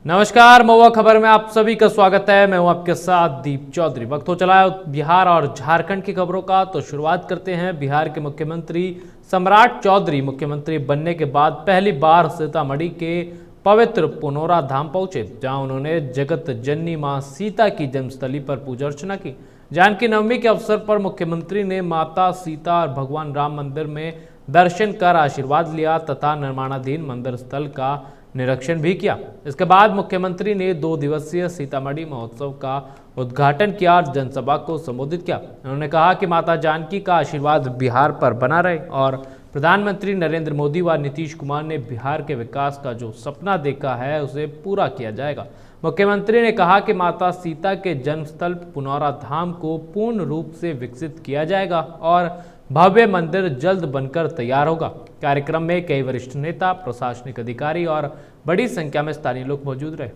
नमस्कार, महुआ खबर में आप सभी का स्वागत है। मैं हूं आपके साथ दीप चौधरी। वक्त हो चला है बिहार और झारखंड की खबरों का, तो शुरुआत करते हैं। बिहार के मुख्यमंत्री सम्राट चौधरी मुख्यमंत्री बनने के बाद पहली बार सीतामढ़ी के पवित्र पुनौरा धाम पहुंचे, जहां उन्होंने जगत जननी मां सीता की जन्मस्थली पर पूजा अर्चना की। जानकी नवमी के अवसर पर मुख्यमंत्री ने माता सीता और भगवान राम मंदिर में दर्शन कर आशीर्वाद लिया तथा निर्माणाधीन मंदिर स्थल का निरीक्षण भी किया। इसके बाद मुख्यमंत्री ने 2 दिवसीय सीतामढ़ी महोत्सव का उद्घाटन किया और जनसभा को संबोधित किया। उन्होंने कहा कि माता जानकी का आशीर्वाद बिहार पर बना रहे और प्रधानमंत्री नरेंद्र मोदी व नीतीश कुमार ने बिहार के विकास का जो सपना देखा है उसे पूरा किया जाएगा। मुख्यमंत्री ने कहा कि माता सीता के जन्मस्थल पुनौरा धाम को पूर्ण रूप से विकसित किया जाएगा और भव्य मंदिर जल्द बनकर तैयार होगा। कार्यक्रम में कई वरिष्ठ नेता, प्रशासनिक अधिकारी और बड़ी संख्या में स्थानीय लोग मौजूद रहे।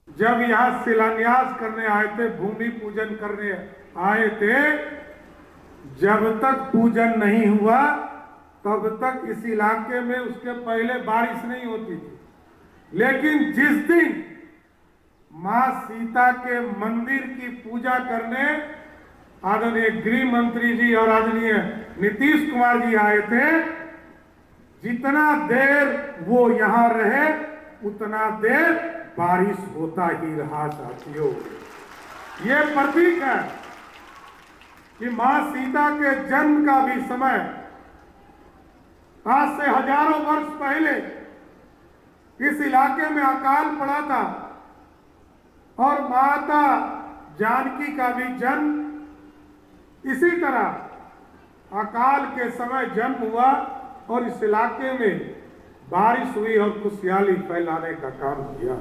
जब यहाँ शिलान्यास करने आए थे, भूमि पूजन करने आए थे, जब तक पूजन नहीं हुआ तब तक इस इलाके में उसके पहले बारिश नहीं होती थी। लेकिन जिस दिन मां सीता के मंदिर की पूजा करने आदरणीय गृह मंत्री जी और आदरणीय नीतीश कुमार जी आए थे, जितना देर वो यहां रहे उतना देर बारिश होता ही रहा। साथियों, ये प्रतीक है कि मां सीता के जन्म का भी समय आज से हजारों वर्ष पहले इस इलाके में अकाल पड़ा था और माता जानकी का भी जन्म इसी तरह अकाल के समय जन्म हुआ और इस इलाके में बारिश हुई और खुशहाली फैलाने का काम किया।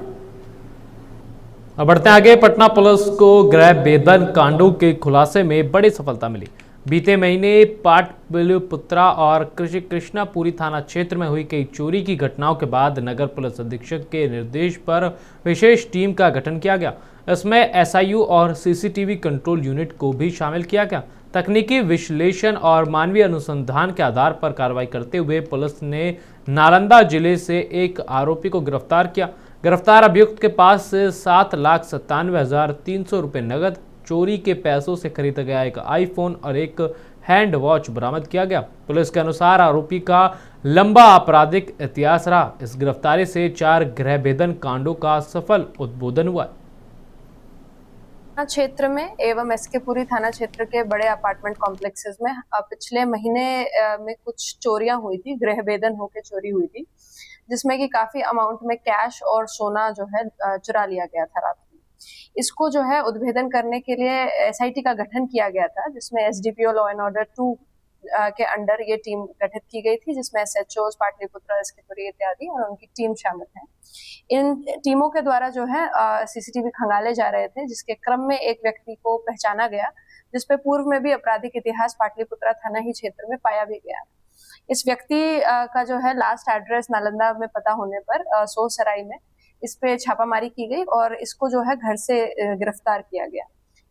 अब बढ़ते आगे। पटना पुलिस को गृह बेदन कांडों के खुलासे में बड़ी सफलता मिली। बीते महीने पाटलिपुत्रा और कृष्णापुरी थाना क्षेत्र में हुई कई चोरी की घटनाओं के बाद नगर पुलिस अधीक्षक के निर्देश पर विशेष टीम का गठन किया गया। इसमें एसआईयू और सीसीटीवी कंट्रोल यूनिट को भी शामिल किया गया। तकनीकी विश्लेषण और मानवीय अनुसंधान के आधार पर कार्रवाई करते हुए पुलिस ने नालंदा जिले से एक आरोपी को गिरफ्तार किया। गिरफ्तार अभियुक्त के पास से 7,97,300 रुपये नगद, चोरी के पैसों से खरीदा गया एक आईफोन और एक हैंड वॉच बरामद किया गया। पुलिस के अनुसार आरोपी का लंबा आपराधिक इतिहास रहा। इस गिरफ्तारी से 4 गृहभेदन कांडों का सफल उद्भेदन हुआ। क्षेत्र में एवं एसके थाना क्षेत्र के बड़े अपार्टमेंट कॉम्प्लेक्सेस में पिछले महीने में कुछ चोरियां हुई थी, गृहभेदन होकर चोरी हुई थी, जिसमें कि काफी अमाउंट में कैश और सोना जो है चुरा लिया गया था रात में। इसको जो है उद्भेदन करने के लिए एसआईटी का गठन किया गया था, जिसमें एसडीपीओ लॉ एंड ऑर्डर 2 के अंडर ये टीम गठित की गई थी, जिसमें एसएचओ पाटलिपुत्र एसके इत्यादि और उनकी टीम शामिल है। इन टीमों के द्वारा जो है सीसीटीवी खंगाले जा रहे थे, जिसके क्रम में एक व्यक्ति को पहचाना गया, जिसपे पूर्व में भी आपराधिक इतिहास पाटलिपुत्रा थाना ही क्षेत्र में पाया भी गया। इस व्यक्ति का जो है लास्ट एड्रेस नालंदा में पता होने पर सोसराय में इस पे छापामारी की गई और इसको जो है घर से गिरफ्तार किया गया।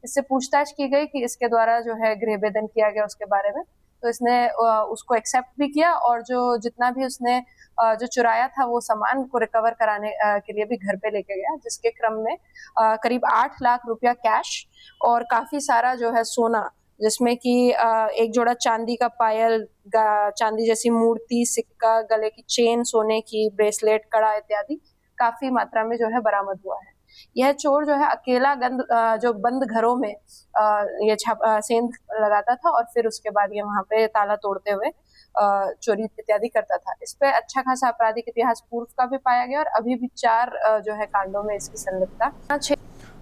इससे पूछताछ की गई कि इसके द्वारा जो है गृहभेदन किया गया उसके बारे में, तो इसने उसको एक्सेप्ट भी किया और जो जितना भी उसने जो चुराया था वो सामान को रिकवर कराने के लिए भी घर पे लेके गया, जिसके क्रम में करीब 8 लाख रुपया कैश और काफी सारा जो है सोना, जिसमें कि एक जोड़ा चांदी का पायल, चांदी जैसी मूर्ति, सिक्का, गले की चेन, सोने की ब्रेसलेट, कड़ा इत्यादि काफी मात्रा में जो है बरामद हुआ है। यह चोर जो है अकेला जो बंद घरों में ये सेंध लगाता था और फिर उसके बाद ये वहां पे ताला तोड़ते हुए चोरी इत्यादि करता था। इस पे अच्छा खासा आपराधिक इतिहास पूर्व का भी पाया गया और अभी भी 4 जो है कांडों में इसकी संलिप्तता।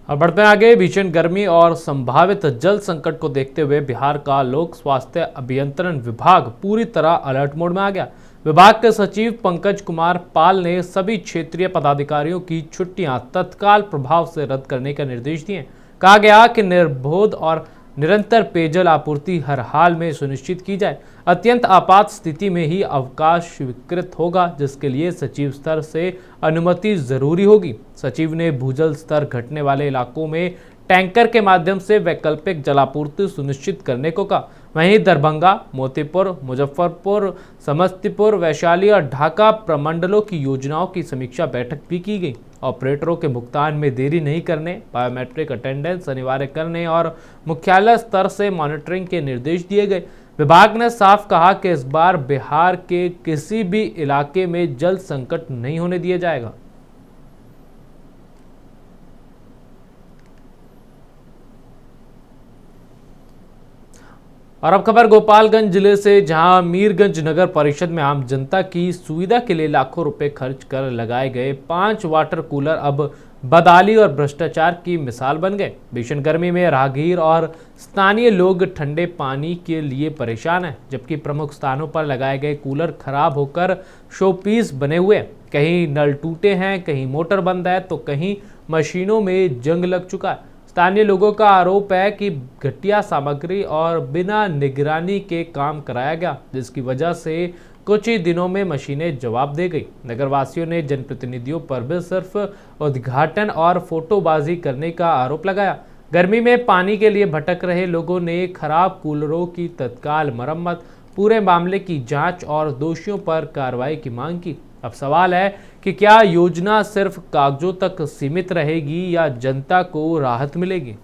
और बढ़ते आगे। भीषण गर्मी और संभावित जल संकट को देखते हुए बिहार का लोक स्वास्थ्य अभियंत्रण विभाग पूरी तरह अलर्ट मोड में आ गया। विभाग के सचिव पंकज कुमार पाल ने सभी क्षेत्रीय पदाधिकारियों की छुट्टियां तत्काल प्रभाव से रद्द करने के निर्देश दिए। कहा गया कि निर्बाध और निरंतर पेयजल आपूर्ति हर हाल में सुनिश्चित की जाए। अत्यंत आपात स्थिति में ही अवकाश स्वीकृत होगा, जिसके लिए सचिव स्तर से अनुमति जरूरी होगी। सचिव ने भूजल स्तर घटने वाले इलाकों में टैंकर के माध्यम से वैकल्पिक जलापूर्ति सुनिश्चित करने को कहा। वहीं दरभंगा, मोतीपुर, मुजफ्फरपुर, समस्तीपुर, वैशाली और ढाका प्रमंडलों की योजनाओं की समीक्षा बैठक भी की गई। ऑपरेटरों के भुगतान में देरी नहीं करने, बायोमेट्रिक अटेंडेंस अनिवार्य करने और मुख्यालय स्तर से मॉनिटरिंग के निर्देश दिए गए। विभाग ने साफ कहा कि इस बार बिहार के किसी भी इलाके में जल संकट नहीं होने दिया जाएगा। और अब खबर गोपालगंज जिले से, जहां मीरगंज नगर परिषद में आम जनता की सुविधा के लिए लाखों रुपए खर्च कर लगाए गए 5 वाटर कूलर अब बदहाली और भ्रष्टाचार की मिसाल बन गए। भीषण गर्मी में राहगीर और स्थानीय लोग ठंडे पानी के लिए परेशान हैं, जबकि प्रमुख स्थानों पर लगाए गए कूलर खराब होकर शोपीस बने हुए हैं। कहीं नल टूटे हैं, कहीं मोटर बंद है, तो कहीं मशीनों में जंग लग चुका है। स्थानीय लोगों का आरोप है कि घटिया सामग्री और बिना निगरानी के काम कराया गया, जिसकी वजह से कुछ ही दिनों में मशीनें जवाब दे गई। नगरवासियों ने जनप्रतिनिधियों पर भी सिर्फ उद्घाटन और फोटोबाजी करने का आरोप लगाया। गर्मी में पानी के लिए भटक रहे लोगों ने खराब कूलरों की तत्काल मरम्मत, पूरे मामले की जांच और दोषियों पर कार्रवाई की मांग की। अब सवाल है कि क्या योजना सिर्फ कागजों तक सीमित रहेगी या जनता को राहत मिलेगी।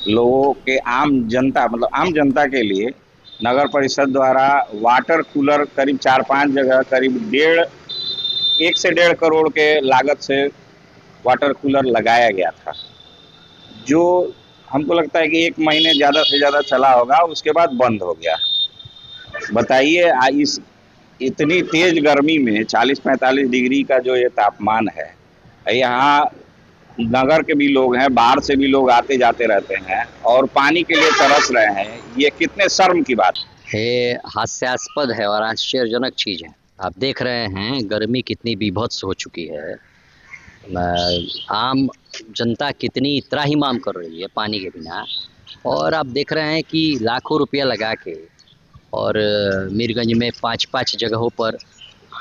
लोगों के आम जनता के लिए नगर परिषद द्वारा वाटर कूलर करीब 4-5 जगह करीब 1 से 1.5 करोड़ के लागत से वाटर कूलर लगाया गया था, जो हमको लगता है कि 1 महीने ज़्यादा से ज़्यादा चला होगा, उसके बाद बंद हो गया। बताइए, इस इतनी तेज गर्मी में 40-45 डिग्री का जो ये तापमान है, यहाँ नगर के भी लोग हैं, बाहर से भी लोग आते जाते रहते हैं और पानी के लिए तरस रहे हैं। ये कितने शर्म की बात है, हास्यास्पद है और आश्चर्यजनक चीज़ है। आप देख रहे हैं गर्मी कितनी बीभत्स हो चुकी है, आम जनता कितनी त्राहिमाम कर रही है पानी के बिना, और आप देख रहे हैं कि लाखों रुपया लगा के और मीरगंज में 5-5 जगहों पर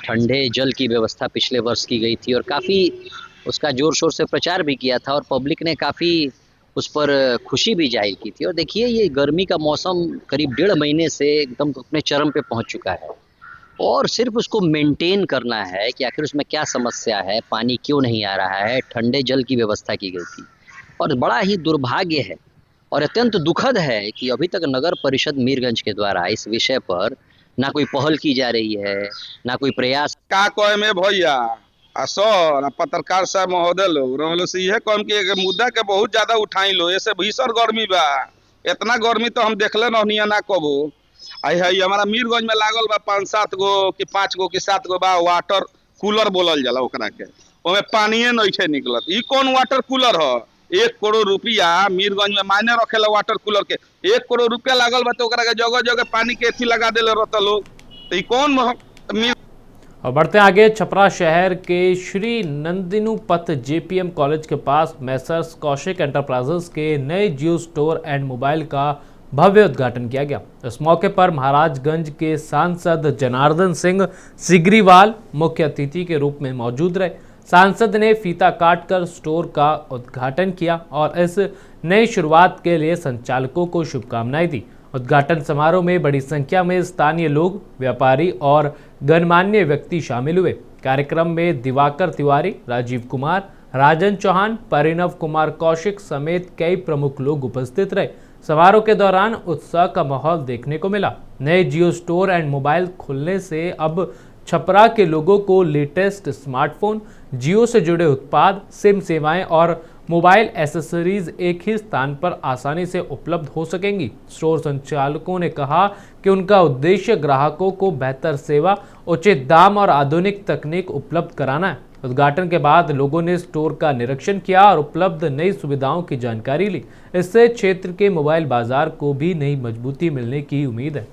ठंडे जल की व्यवस्था पिछले वर्ष की गई थी और काफ़ी उसका ज़ोर शोर से प्रचार भी किया था और पब्लिक ने काफ़ी उस पर खुशी भी जाहिर की थी। और देखिए, ये गर्मी का मौसम करीब 1.5 महीने से एकदम अपने चरम पे पहुंच चुका है और सिर्फ उसको मेंटेन करना है कि आखिर उसमें क्या समस्या है, पानी क्यों नहीं आ रहा है। ठंडे जल की व्यवस्था की गई थी और बड़ा ही दुर्भाग्य है और अत्यंत दुखद है कि अभी तक नगर परिषद मीरगंज के द्वारा इस विषय पर ना कोई पहल की जा रही है, ना कोई प्रयास। का कहे में भैया सर पत्रकार साहब महोदय लोग रहलो से यह कम के मुद्दा के बहुत ज्यादा उठाई लो। ऐसे भीषण गर्मी बा, इतना गर्मी तो हम देखले ना कबो। आई है हमारा मीरगंज में लागल बा 5-7 गो कि 5 गो कि 7 गो बा वाटर कूलर बोलल जाला ओकरा के, ओमे पानिए नहीं निकलत। ई कौन वाटर कूलर ह? 1 करोड़ रुपया मीरगंज में मायने रखेला वाटर कूलर के। 1 करोड़ रुपया लागल बा तो ओकरा के जगह जगह पानी के एथी लगा देले रहता लोग। तो ई कौन और बढ़ते आगे, छपरा शहर के श्री नंदिनुपथ जेपीएम कॉलेज के पास मैसर्स कौशिक एंटरप्राइजेस के नए जियो स्टोर एंड मोबाइल का भव्य उद्घाटन किया गया। इस मौके पर महाराजगंज के सांसद जनार्दन सिंह सिगरीवाल मुख्य अतिथि के रूप में मौजूद रहे। सांसद ने फीता काटकर स्टोर का उद्घाटन किया और इस नई शुरुआत के लिए संचालकों को शुभकामनाएं दी। उद्घाटन समारोह में बड़ी संख्या में स्थानीय लोग, व्यापारी और गणमान्य व्यक्ति शामिल हुए। कार्यक्रम में दिवाकर तिवारी, राजीव कुमार, राजन चौहान, परिणव कुमार कौशिक समेत कई प्रमुख लोग उपस्थित रहे। समारोह के दौरान उत्साह का माहौल देखने को मिला। नए जियो स्टोर एंड मोबाइल खुलने से अब छपरा के लोगों को लेटेस्ट स्मार्टफोन, जियो से जुड़े उत्पाद, सिम सेवाएं और मोबाइल एसेसरीज एक ही स्थान पर आसानी से उपलब्ध हो सकेंगी। स्टोर संचालकों ने कहा कि उनका उद्देश्य ग्राहकों को बेहतर सेवा, उचित दाम और आधुनिक तकनीक उपलब्ध कराना है। उद्घाटन के बाद लोगों ने स्टोर का निरीक्षण किया और उपलब्ध नई सुविधाओं की जानकारी ली। इससे क्षेत्र के मोबाइल बाजार को भी नई मजबूती मिलने की उम्मीद है।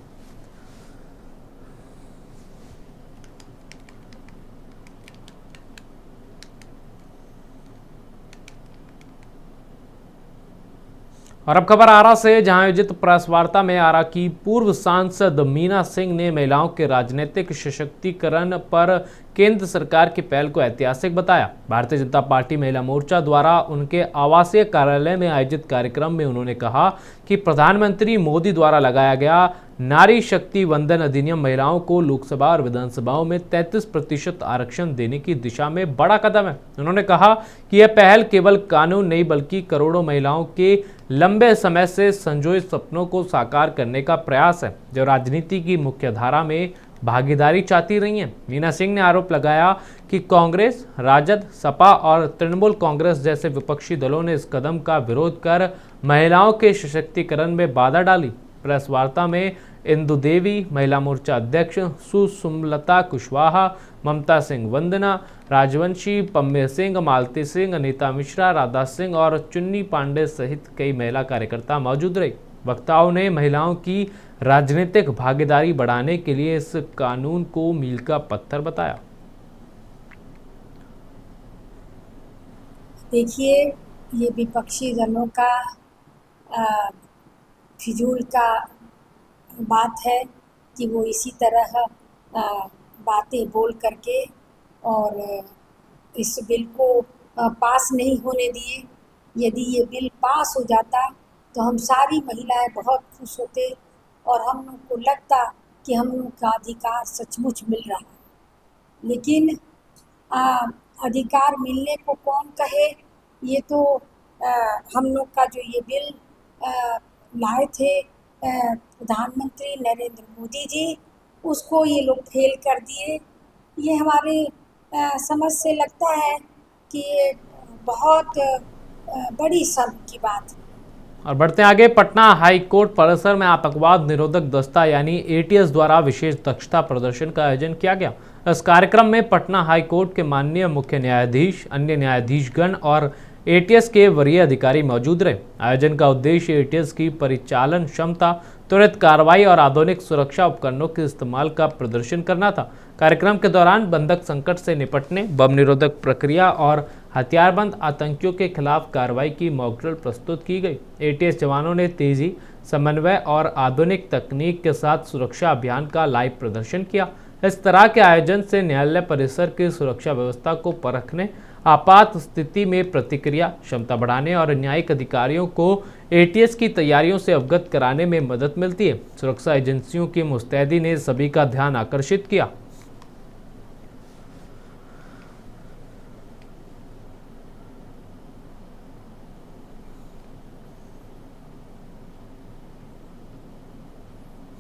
और अब खबर आरा से, जहां आयोजित प्रेस वार्ता में आरा की पूर्व सांसद मीना सिंह ने महिलाओं के राजनीतिक सशक्तिकरण पर केंद्र सरकार की पहल को ऐतिहासिक बताया। भारतीय जनता पार्टी महिला मोर्चा द्वारा उनके आवासीय कार्यालय में आयोजित कार्यक्रम में उन्होंने कहा कि प्रधानमंत्री मोदी द्वारा लगाया गया नारी शक्ति वंदन अधिनियम महिलाओं को लोकसभा और विधानसभाओं में 33% आरक्षण देने की दिशा में बड़ा कदम है। उन्होंने कहा कि यह पहल केवल कानून नहीं बल्कि करोड़ों महिलाओं के लंबे समय से संजोए सपनों को साकार करने का प्रयास है, जो राजनीति की मुख्य धारा में भागीदारी चाहती रही हैं। मीना सिंह ने आरोप लगाया कि कांग्रेस, राजद, सपा और तृणमूल कांग्रेस जैसे विपक्षी दलों ने इस कदम का विरोध कर महिलाओं के सशक्तिकरण में बाधा डाली। प्रेस वार्ता में इंदु देवी, महिला मोर्चा अध्यक्ष सुमलता कुशवाहा, ममता सिंह वंदना, राजवंशी, पम्मे सिंह, मालती सिंह, अनीता मिश्रा, राधा सिंह और चुन्नी पांडे सहित कई महिला कार्यकर्ता मौजूद रहे। वक्ताओं ने महिलाओं की राजनीतिक भागीदारी बढ़ाने के लिए इस कानून को मील का पत्थर बताया। देखिए, ये विपक्षी दलों का फिजूल का बात है कि वो इसी तरह बातें बोल करके और इस बिल को पास नहीं होने दिए। यदि ये बिल पास हो जाता तो हम सारी महिलाएं बहुत खुश होते और हम लोग को लगता कि हम लोग का अधिकार सचमुच मिल रहा है। लेकिन अधिकार मिलने को कौन कहे, ये तो हम लोग का जो ये बिल लाए थे प्रधानमंत्री नरेंद्र मोदी जी, उसको ये लोग फेल कर दिए। ये हमारे समझ से लगता है कि ये बहुत बड़ी शर्म की बात है। और बढ़ते आगे, पटना हाई कोर्ट परिसर में आतंकवाद निरोधक दस्ता यानी एटीएस द्वारा विशेष दक्षता प्रदर्शन का आयोजन किया गया। इस कार्यक्रम में पटना हाई कोर्ट के माननीय मुख्य न्यायाधीश, अन्य न्यायाधीशगण और एटीएस के वरीय अधिकारी मौजूद रहे। आयोजन का उद्देश्य एटीएस की परिचालन क्षमता, त्वरित कार्रवाई और आधुनिक सुरक्षा उपकरणों के इस्तेमाल का प्रदर्शन करना था। कार्यक्रम के दौरान बंधक संकट से निपटने, बम निरोधक प्रक्रिया और हथियारबंद आतंकियों के खिलाफ कार्रवाई की मॉक ड्रिल प्रस्तुत की गई। एटीएस जवानों ने तेजी, समन्वय और आधुनिक तकनीक के साथ सुरक्षा अभियान का लाइव प्रदर्शन किया। इस तरह के आयोजन से न्यायालय परिसर की सुरक्षा व्यवस्था को परखने, आपात स्थिति में प्रतिक्रिया क्षमता बढ़ाने और न्यायिक अधिकारियों को एटीएस की तैयारियों से अवगत कराने में मदद मिलती है। सुरक्षा एजेंसियों की मुस्तैदी ने सभी का ध्यान आकर्षित किया।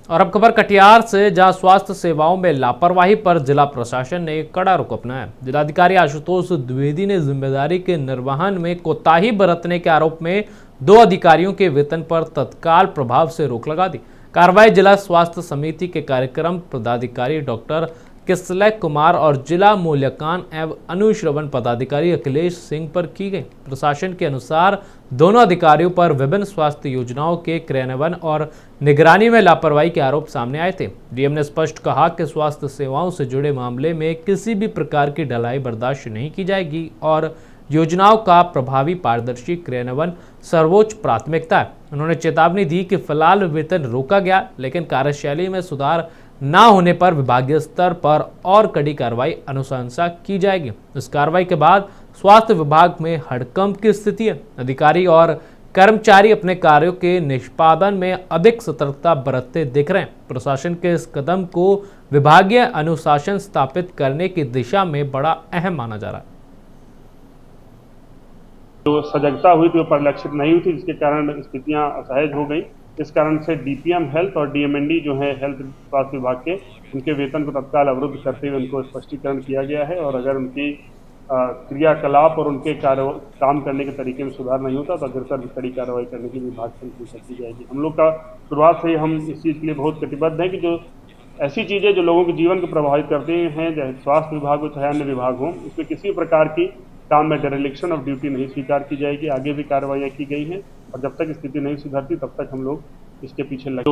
और अब खबर कटिहार से, जहां स्वास्थ्य सेवाओं में लापरवाही पर जिला प्रशासन ने कड़ा रुख अपनाया। जिलाधिकारी आशुतोष द्विवेदी ने जिम्मेदारी के निर्वहन में कोताही बरतने के आरोप में 2 अधिकारियों के वेतन पर तत्काल प्रभाव से रोक लगा दी। कार्रवाई जिला स्वास्थ्य समिति के कार्यक्रम पदाधिकारी डॉक्टर किसलय कुमार और जिला मूल्यांकन एवं अनुश्रवण पदाधिकारी अखिलेश सिंह पर की गई। प्रशासन के अनुसार दोनों अधिकारियों पर विभिन्न स्वास्थ्य योजनाओं के क्रियान्वयन और निगरानी में लापरवाही के आरोप सामने आए थे। डीएम ने स्पष्ट कहा कि स्वास्थ्य सेवाओं से जुड़े मामले में किसी भी प्रकार की ढिलाई बर्दाश्त नहीं की जाएगी और योजनाओं का प्रभावी पारदर्शी क्रियान्वयन सर्वोच्च प्राथमिकता है। उन्होंने चेतावनी दी कि फिलहाल वेतन रोका गया, लेकिन कार्यशैली में सुधार न होने पर विभागीय स्तर पर और कड़ी कार्रवाई अनुशंसा की जाएगी। इस कार्रवाई के बाद स्वास्थ्य विभाग में हड़कंप की स्थिति है। अधिकारी और कर्मचारी अपने कार्यों के निष्पादन में अधिक सतर्कता बरतते दिख रहे हैं। प्रशासन के इस कदम को विभागीय अनुशासन स्थापित करने की दिशा में बड़ा अहम माना जा रहा है। जो सजगता हुई थी वो परिलक्षित नहीं हुई थी, जिसके कारण स्थितियां असहज हो गई। इस कारण से डीपीएम हेल्थ और डीएमएनडी जो है हेल्थ स्वास्थ्य विभाग के, उनके वेतन को तत्काल अवरुद्ध करते हुए उनको स्पष्टीकरण किया गया है और अगर उनकी क्रियाकलाप और उनके काम करने के तरीके में सुधार नहीं होता तो अग्रतर कड़ी कार्रवाई करने की विभाग से कोशिश की जाएगी। हम लोग का शुरुआत से हम इस चीज़ के लिए बहुत कटिबद्ध हैं कि जो ऐसी चीज़ें जो लोगों के जीवन को प्रभावित करती हैं, चाहे स्वास्थ्य विभाग हो चाहे अन्य विभाग हो, उसमें किसी प्रकार की काम में डेरेलिक्शन ऑफ ड्यूटी नहीं स्वीकार की जाएगी। आगे भी कार्रवाइयाँ की गई हैं और जब तक स्थिति नहीं सुधरती तब तक हम लोग इसके पीछे लगे।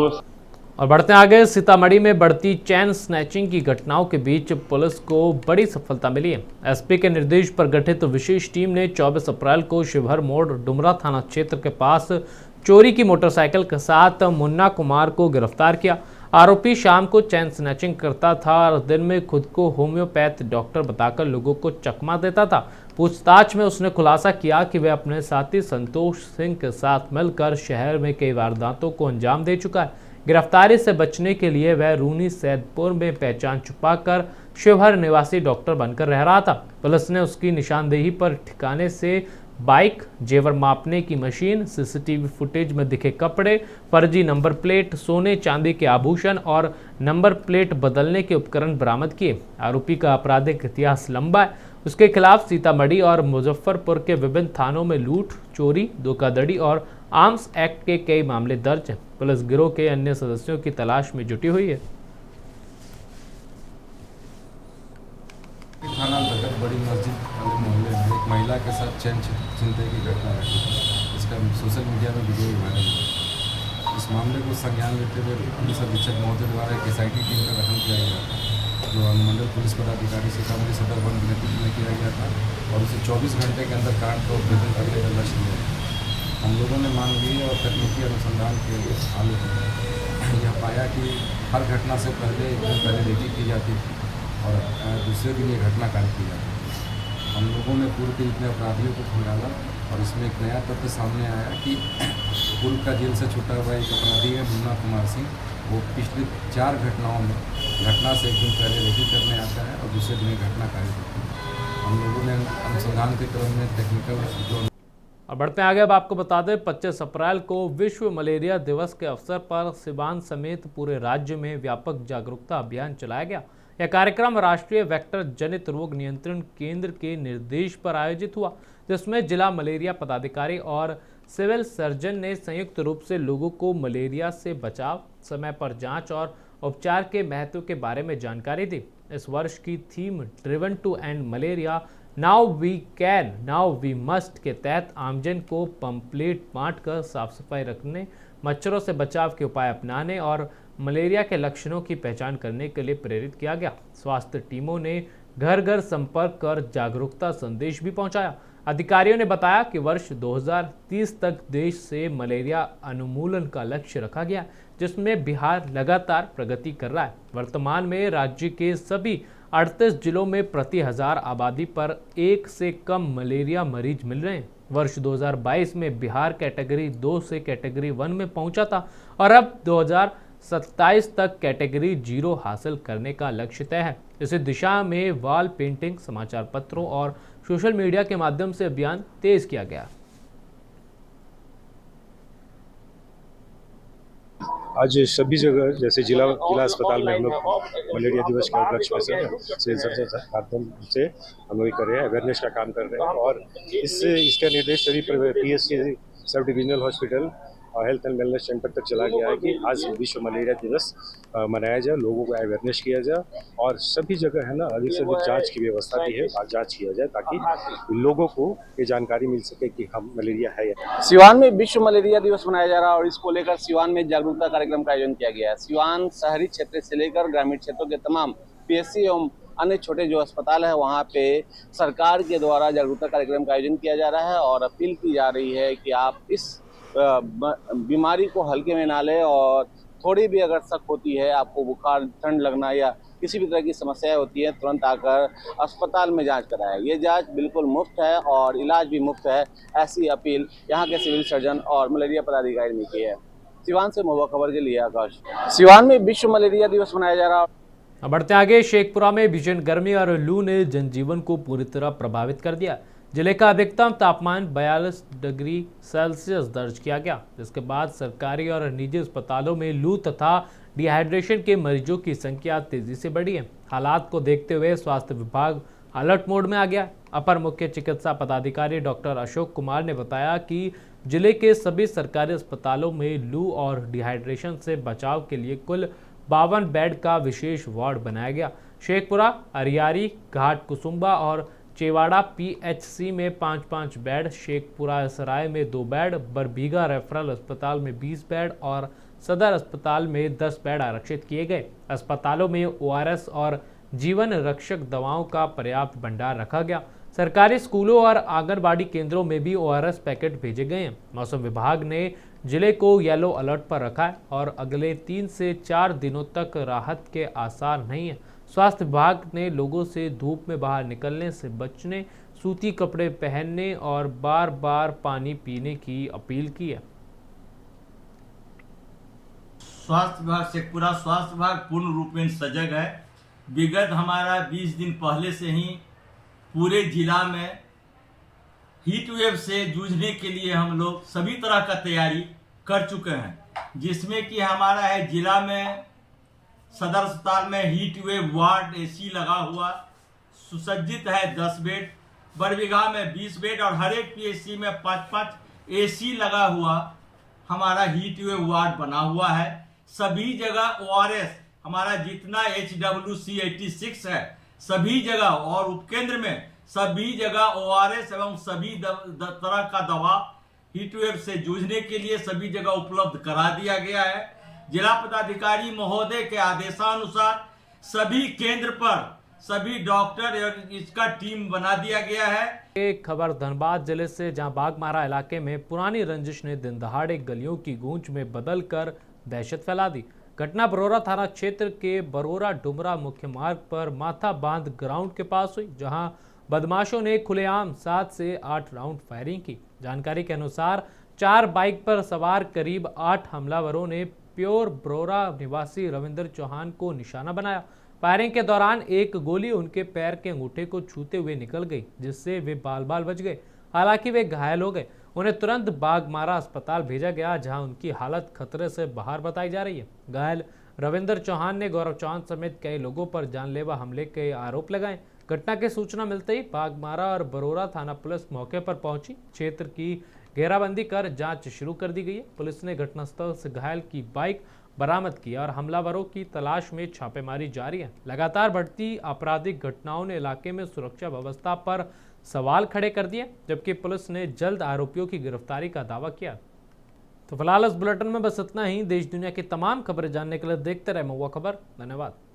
और बढ़ते आगे, सीतामढ़ी में बढ़ती चैन स्नैचिंग की घटनाओं के बीच पुलिस को बड़ी सफलता मिली है। एसपी के निर्देश पर गठित विशेष टीम ने 24 अप्रैल को शिवहर मोड़ डुमरा थाना क्षेत्र के पास चोरी की मोटरसाइकिल के साथ मुन्ना कुमार को गिरफ्तार किया। आरोपी शाम को चैन स्नैचिंग करता था और दिन में खुद को होम्योपैथ डॉक्टर बताकर लोगों को चकमा देता था। पूछताछ में उसने खुलासा किया कि वह अपने साथी संतोष सिंह के साथ मिलकर शहर में कई वारदातों को अंजाम दे चुका है। गिरफ्तारी से बचने के लिए वह रूनी सैदपुर में पहचान छुपाकर शिवहर निवासी डॉक्टर बनकर रह रहा था। पुलिस ने उसकी निशानदेही पर ठिकाने से बाइक, जेवर मापने की मशीन, सीसीटीवी फुटेज में दिखे कपड़े, फर्जी नंबर प्लेट, सोने चांदी के आभूषण और नंबर प्लेट बदलने के उपकरण बरामद किए। आरोपी का आपराधिक इतिहास लंबा है। उसके खिलाफ सीतामढ़ी और मुजफ्फरपुर के विभिन्न थानों में लूट, चोरी, धोखाधड़ी और आर्म्स एक्ट के कई मामले दर्ज हैं। पुलिस गिरोह के अन्य सदस्यों की तलाश में जुटी हुई है। थाना अंतर्गत बड़ी मस्जिद वाले मोहल्ले में एक महिला के साथ चैन चिंता की घटना घटी। इसका सोशल मीडिया में वीडियो वायरल है। इस मामले को संज्ञान लेते हुए पुलिस अधीक्षक महोदय द्वारा एक SIT टीम का गठन किया गया था, जो अनुमंडल पुलिस पदाधिकारी सीतामढ़ी सदर वन के नेतृत्व में किया गया था और उसे 24 घंटे के अंदर कांड का उद्भेदन करने का लक्ष्य लिया। हम लोगों ने मानवीय और तकनीकी अनुसंधान के आलोक में यह पाया कि हर घटना से पहले एक दिन पहले रेकी की जाती थी और दूसरे दिन ये घटना कार्य की जाती है। हम लोगों ने पूर्व के जितने अपराधियों को खंगाला और इसमें एक नया तथ्य सामने आया कि पूर्व का जेल से छूटा हुआ एक अपराधी है मुन्ना कुमार सिंह। वो पिछले 4 घटनाओं में घटना से एक दिन पहले रेकी करने आता है और दूसरे दिन घटना कार्य करती है। हम लोगों ने अनुसंधान के क्रम में टेक्निकल जो और बढ़ते आगे, अब आपको बता दें 25 अप्रैल को विश्व मलेरिया दिवस के अवसर पर सिवान समेत पूरे राज्य में व्यापक जागरूकता अभियान चलाया गया। यह कार्यक्रम राष्ट्रीय वेक्टर जनित रोग नियंत्रण केंद्र के निर्देश पर आयोजित हुआ, जिसमें जिला मलेरिया पदाधिकारी और सिविल सर्जन ने संयुक्त रूप से लोगों को मलेरिया से बचाव, समय पर जांच और उपचार के महत्व के बारे में जानकारी दी। इस वर्ष की theme driven to end malaria now we can now we must के तहत आमजन को पंपलेट बांटकर साफ सफाई रखने, मच्छरों से बचाव के उपाय अपनाने और मलेरिया के लक्षणों की पहचान करने के लिए प्रेरित किया गया। स्वास्थ्य टीमों ने घर घर संपर्क कर जागरूकता संदेश भी पहुंचाया। अधिकारियों ने बताया कि वर्ष 2030 तक देश से मलेरिया उन्मूलन का लक्ष्य रखा गया, जिसमें बिहार लगातार प्रगति कर रहा है। वर्तमान में राज्य के सभी 38 जिलों में प्रति 1000 आबादी पर 1 से कम मलेरिया मरीज मिल रहे हैं। वर्ष 2022 में बिहार कैटेगरी 2 से कैटेगरी 1 में पहुंचा था और अब 2027 तक कैटेगरी 0 हासिल करने का लक्ष्य तय है। इसी दिशा में वॉल पेंटिंग, समाचार पत्रों और सोशल मीडिया के माध्यम से अभियान तेज किया गया। आज सभी जगह जैसे जिला अस्पताल में हम लोग मलेरिया दिवस के उपलक्ष्य में सिविल सर्जन के माध्यम से हम लोग कर रहे हैं, अवेयरनेस का काम कर रहे हैं और इसका निर्देश सभी PSC सब डिविजनल हॉस्पिटल और हेल्थ एंड वेलनेस सेंटर तक चला गया है कि आज विश्व मलेरिया दिवस मनाया जाए, लोगों को अवेयरनेस किया जाए और सभी जगह है ना अधिक से अधिक जांच की व्यवस्था भी है, जांच किया जाए ताकि लोगों को ये जानकारी मिल सके कि हम मलेरिया है या। सिवान में विश्व मलेरिया दिवस मनाया जा रहा है और इसको लेकर सिवान में जागरूकता कार्यक्रम का आयोजन किया गया है। सिवान शहरी क्षेत्र से लेकर ग्रामीण क्षेत्रों के तमाम PSC एवं अन्य छोटे जो अस्पताल है वहाँ पे सरकार के द्वारा जागरूकता कार्यक्रम का आयोजन किया जा रहा है और अपील की जा रही है कि आप इस बीमारी को हल्के में ना लें और थोड़ी भी अगर शक होती है, आपको बुखार, ठंड लगना या किसी भी तरह की समस्याएं होती हैं, तुरंत आकर अस्पताल में जांच कराएं। ये जांच बिल्कुल मुफ्त है और इलाज भी मुफ्त है। ऐसी अपील यहाँ के सिविल सर्जन और मलेरिया पदाधिकारी ने की है। सिवान से महुआ खबर के लिए आकाश। सिवान में विश्व मलेरिया दिवस मनाया जा रहा है। बढ़ते आगे, शेखपुरा में भीषण गर्मी और लू ने जनजीवन को पूरी तरह प्रभावित कर दिया। जिले का अधिकतम तापमान 42 डिग्री सेल्सियस दर्ज किया गया, जिसके बाद सरकारी और निजी अस्पतालों में लू तथा डिहाइड्रेशन के मरीजों की संख्या तेजी से बढ़ी है। हालात को देखते हुए स्वास्थ्य विभाग अलर्ट मोड में आ गया। अपर मुख्य चिकित्सा पदाधिकारी डॉक्टर अशोक कुमार ने बताया कि जिले के सभी सरकारी अस्पतालों में लू और डिहाइड्रेशन से बचाव के लिए कुल 52 बेड का विशेष वार्ड बनाया गया। शेखपुरा, अरियारी, घाट कुसुम्बा और चेवाड़ा PHC में 5-5 बेड, शेखपुरा सराय में 2 बेड, बरबीघा रेफरल अस्पताल में 20 बेड और सदर अस्पताल में 10 बेड आरक्षित किए गए। अस्पतालों में ORS और जीवन रक्षक दवाओं का पर्याप्त भंडार रखा गया। सरकारी स्कूलों और आंगनबाड़ी केंद्रों में भी ORS पैकेट भेजे गए हैं। मौसम विभाग ने जिले को येलो अलर्ट पर रखा है और अगले 3 से 4 दिनों तक राहत के आसार नहीं है। स्वास्थ्य विभाग ने लोगों से धूप में बाहर निकलने से बचने, सूती कपड़े पहनने और बार बार पानी पीने की अपील की है। स्वास्थ्य विभाग शेखपुरा स्वास्थ्य विभाग पूर्ण रूप में सजग है। विगत हमारा 20 दिन पहले से ही पूरे जिला में हीट वेव से जूझने के लिए हम लोग सभी तरह का तैयारी कर चुके हैं, जिसमें कि हमारा है जिला में सदर अस्पताल में हीट वेव वार्ड एसी लगा हुआ सुसज्जित है 10 बेड, बरबीघा में 20 बेड और हर एक पीएचसी में 5-5 एसी लगा हुआ हमारा हीट वेव वार्ड बना हुआ है। सभी जगह ओआरएस हमारा जितना HWC 86 है सभी जगह और उपकेंद्र में सभी जगह ओआरएस एवं सभी तरह का दवा हीटवेव से जूझने के लिए सभी जगह उपलब्ध करा दिया गया है। जिला पदाधिकारी महोदय के आदेशानुसार सभी केंद्र पर सभी डॉक्टर और इसका टीम बना दिया गया है। एक खबर धनबाद जिले से, जहां बागमारा इलाके में पुरानी रंजिश ने दिन दहाड़े गलियों की गूंज में बदलकर दहशत फैला दी। घटना बरोरा थाना क्षेत्र के बरोरा डुमरा मुख्य मार्ग पर माथा बांध ग्राउंड के पास हुई, जहां बदमाशों ने खुलेआम 7 से 8 राउंड फायरिंग की। जानकारी के अनुसार 4 बाइक पर सवार करीब 8 हमलावरों ने प्योर बरोरा निवासी रविंद्र चौहान को निशाना बनाया। फायरिंग के दौरान एक गोली उनके पैर के अंगूठे को छूते हुए निकल गई, जिससे वे बाल बाल बच गए। हालांकि वे घायल हो गए। उन्हें तुरंत बागमारा अस्पताल भेजा गया, जहां उनकी हालत खतरे से बाहर बताई जा रही है। घायल रविंद्र चौहान ने गौरव चौहान समेत कई लोगों पर जानलेवा हमले के आरोप लगाए। घटना की सूचना मिलते ही बागमारा और बरोरा थाना पुलिस मौके पर पहुंची। क्षेत्र की घेराबंदी कर जांच शुरू कर दी गई है। पुलिस ने घटनास्थल से घायल की बाइक बरामद की और हमलावरों की तलाश में छापेमारी जारी है। लगातार बढ़ती आपराधिक घटनाओं ने इलाके में सुरक्षा व्यवस्था पर सवाल खड़े कर दिए, जबकि पुलिस ने जल्द आरोपियों की गिरफ्तारी का दावा किया। तो फिलहाल इस बुलेटिन में बस इतना ही। देश दुनिया की तमाम खबरें जानने के लिए देखते रहे महुआ खबर। धन्यवाद।